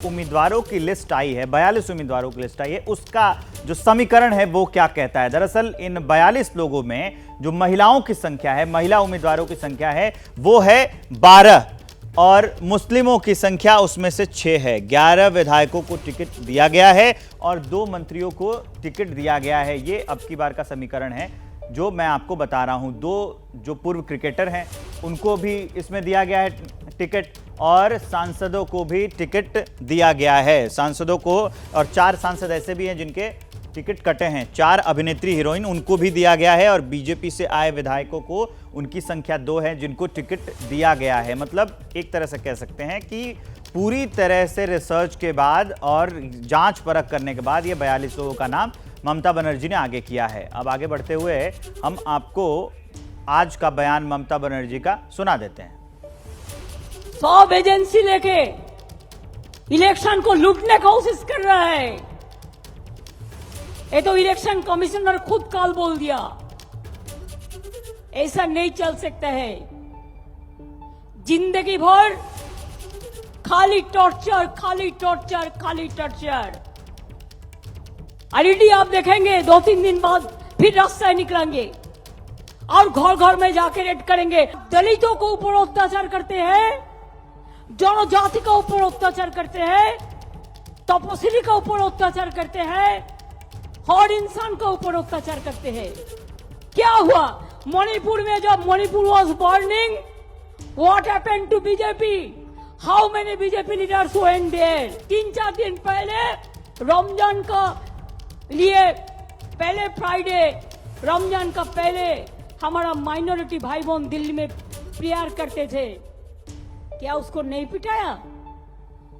उम्मीदवारों की लिस्ट आई है, 42 उम्मीदवारों की लिस्ट आई है। उसका जो समीकरण है वो क्या कहता है? दरअसल इन 42 लोगों में जो महिलाओं की संख्या है, महिला उम्मीदवारों की संख्या है वो है 12 और मुस्लिमों की संख्या उसमें से 6 है। 11 विधायकों को टिकट दिया गया है और 2 मंत्रियों को टिकट दिया गया है। ये अब की बार का समीकरण है जो मैं आपको बता रहा हूं। 2 जो पूर्व क्रिकेटर हैं उनको भी इसमें दिया गया है टिकट और सांसदों को भी टिकट दिया गया है। सांसदों को, और 4 सांसद ऐसे भी हैं जिनके टिकट कटे हैं। 4 अभिनेत्री हीरोइन उनको भी दिया गया है और बीजेपी से आए विधायकों को उनकी संख्या 2 है जिनको टिकट दिया गया है। मतलब एक तरह से कह सकते हैं कि पूरी तरह से रिसर्च के बाद और जांच परख करने के बाद ये 42 लोगों का नाम ममता बनर्जी ने आगे किया है। अब आगे बढ़ते हुए हम आपको आज का बयान ममता बनर्जी का सुना देते हैं। सब एजेंसी लेके इलेक्शन को लूटने की कोशिश कर रहा है। ये तो इलेक्शन कमिश्नर खुद कल बोल दिया। ऐसा नहीं चल सकता है। जिंदगी भर खाली टॉर्चर, खाली टॉर्चर, खाली टॉर्चर। ऑलरेडी आप देखेंगे 2-3 दिन बाद फिर रास्ते निकलेंगे और घर घर में जाके रेड करेंगे। दलितों को ऊपर अत्याचार करते हैं, जनजाति का ऊपर अत्याचार करते हैं, तपस्वी का ऊपर अत्याचार करते हैं, हर इंसान का ऊपर अत्याचार करते हैं। क्या हुआ मणिपुर में? जब Manipur was burning, what happened to BJP? How many BJP leaders went there? 3-4 दिन पहले रमजान का लिए, पहले फ्राइडे रमजान का पहले हमारा माइनॉरिटी भाई बहन दिल्ली में प्रेयर करते थे। क्या उसको नहीं पिटाया?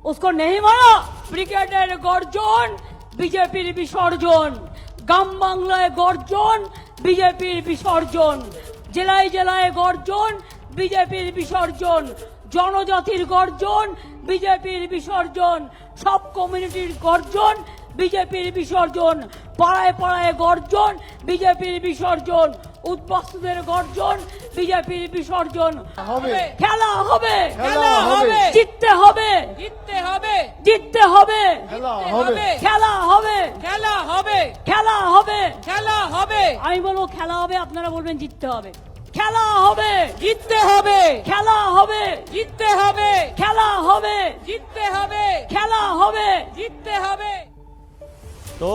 उसको नहीं मारा? ब्रिगेडेर गर्जन, बीजेपीर विसर्जन। ग्राम बांगलाয় गर्जन, बीजेपीर विसर्जन। জেলায় জেলায় गर्जन, बीजेपीर विसर्जन। जनजातिर गर्जन, बीजेपीर विसर्जन। सब कम्युनिटीर गर्जन, बीजेपीर विसर्जन। पाড়ায় পাড়ায় गर्जन, बीजेपीर विसर्जन। উদ্বাস্তুদের গর্জন, বিজেপির বিসর্জন। খেলা হবে, খেলা হবে, জিততে হবে, জিততে হবে, জিততে হবে, খেলা হবে, খেলা হবে, খেলা হবে, খেলা হবে, খেলা হবে। আমি বলবো খেলা হবে, আপনারা বলবেন জিততে হবে। খেলা হবে, জিততে হবে, খেলা হবে, জিততে হবে, খেলা হবে, জিততে হবে, খেলা হবে, জিততে হবে। तो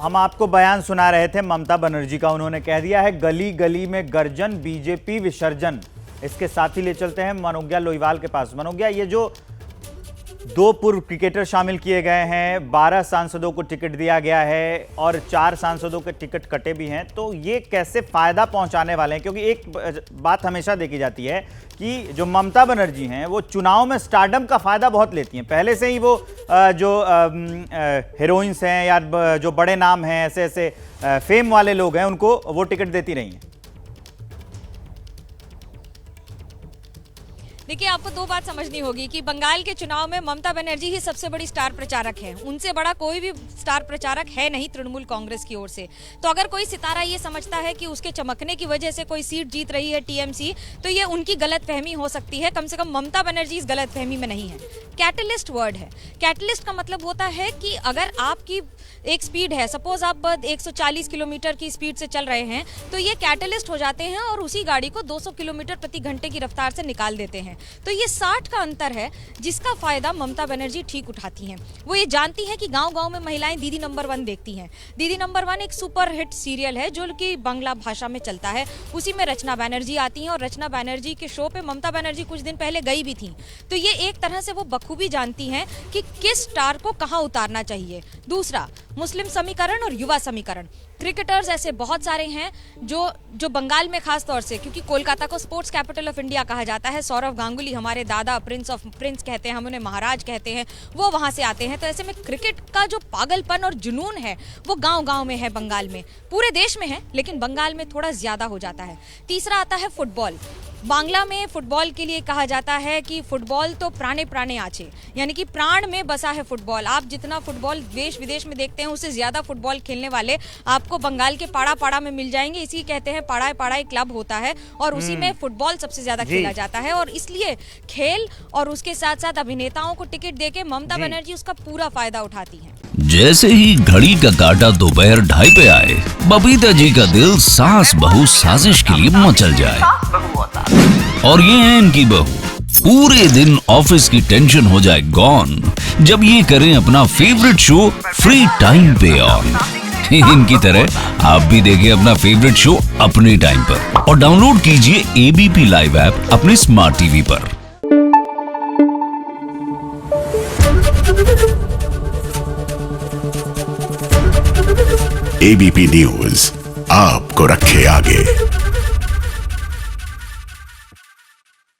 हम आपको बयान सुना रहे थे ममता बनर्जी का। उन्होंने कह दिया है गली गली में गर्जन, बीजेपी विसर्जन। इसके साथ ही ले चलते हैं मनोज्ञा लोईवाल के पास। मनोज्ञा, ये जो 2 पूर्व क्रिकेटर शामिल किए गए हैं, 12 सांसदों को टिकट दिया गया है और 4 सांसदों के टिकट कटे भी हैं, तो ये कैसे फायदा पहुंचाने वाले हैं? क्योंकि एक बात हमेशा देखी जाती है कि जो ममता बनर्जी हैं वो चुनाव में स्टारडम का फायदा बहुत लेती हैं। पहले से ही वो जो हीरोइंस हैं या जो बड़े नाम हैं, ऐसे ऐसे फेम वाले लोग हैं, उनको वो टिकट देती रही हैं। देखिए, आपको 2 बात समझनी होगी कि बंगाल के चुनाव में ममता बनर्जी ही सबसे बड़ी स्टार प्रचारक है। उनसे बड़ा कोई भी स्टार प्रचारक है नहीं तृणमूल कांग्रेस की ओर से। तो अगर कोई सितारा ये समझता है कि उसके चमकने की वजह से कोई सीट जीत रही है टीएमसी, तो ये उनकी गलतफहमी हो सकती है। कम से कम ममता बनर्जी इस गलतफहमी में नहीं है। कैटलिस्ट वर्ड है। कैटलिस्ट का मतलब होता है कि अगर आपकी एक स्पीड है, सपोज आप 140 किलोमीटर की स्पीड से चल रहे हैं, तो ये कैटलिस्ट हो जाते हैं और उसी गाड़ी को 200 किलोमीटर प्रति घंटे की रफ्तार से निकाल देते हैं। तो ये 60 का अंतर है जिसका फायदा ममता बनर्जी ठीक उठाती हैं। वो ये जानती हैं कि गांव-गांव में महिलाएं दीदी नंबर 1 देखती हैं। दीदी नंबर 1 एक सुपर हिट सीरियल है जो कि बांग्ला भाषा में चलता है। उसी में रचना बनर्जी आती हैं और रचना बनर्जी के शो पे ममता बनर्जी कुछ दिन पहले गई भी थी। तो ये एक तरह से वो बखूबी जानती हैं कि किस स्टार को कहाँ उतारना चाहिए। दूसरा, मुस्लिम समीकरण और युवा समीकरण। क्रिकेटर्स ऐसे बहुत सारे हैं जो बंगाल में खास तौर से, क्योंकि कोलकाता को स्पोर्ट्स कैपिटल ऑफ इंडिया कहा जाता है, सौरव गांगुली हमारे दादा, प्रिंस कहते हैं, हम उन्हें महाराज कहते हैं, वो वहां से आते हैं। तो ऐसे में क्रिकेट का जो पागलपन और जुनून है वो गांव-गांव में है बंगाल में। पूरे देश में है लेकिन बंगाल में थोड़ा ज्यादा हो जाता है। तीसरा आता है फुटबॉल। बांग्ला में फुटबॉल के लिए कहा जाता है कि फुटबॉल तो प्राणे प्राणे आचे, यानी कि प्राण में बसा है फुटबॉल। आप जितना फुटबॉल देश विदेश में देखते हैं उससे ज्यादा फुटबॉल खेलने वाले आपको बंगाल के पाड़ा पाड़ा में मिल जाएंगे। इसी कहते हैं पाड़ा पाड़ा एक क्लब होता है और उसी में फुटबॉल सबसे ज्यादा खेला जाता है, और इसलिए खेल और उसके साथ साथ अभिनेताओं को टिकट देके ममता बनर्जी उसका पूरा फायदा उठाती हैं। जैसे ही घड़ी का काटा दोपहर 2:30 पे आए, बबीता जी का दिल सास बहू साजिश के लिए मचल जाए। और ये है इनकी बहू, पूरे दिन ऑफिस की टेंशन हो जाए गॉन जब ये करें अपना फेवरेट शो फ्री टाइम पे ऑन। इनकी तरह आप भी देखिए अपना फेवरेट शो अपने टाइम पर और डाउनलोड कीजिए एबीपी लाइव ऐप अपने स्मार्ट टीवी पर। एबीपी न्यूज आपको रखे आगे।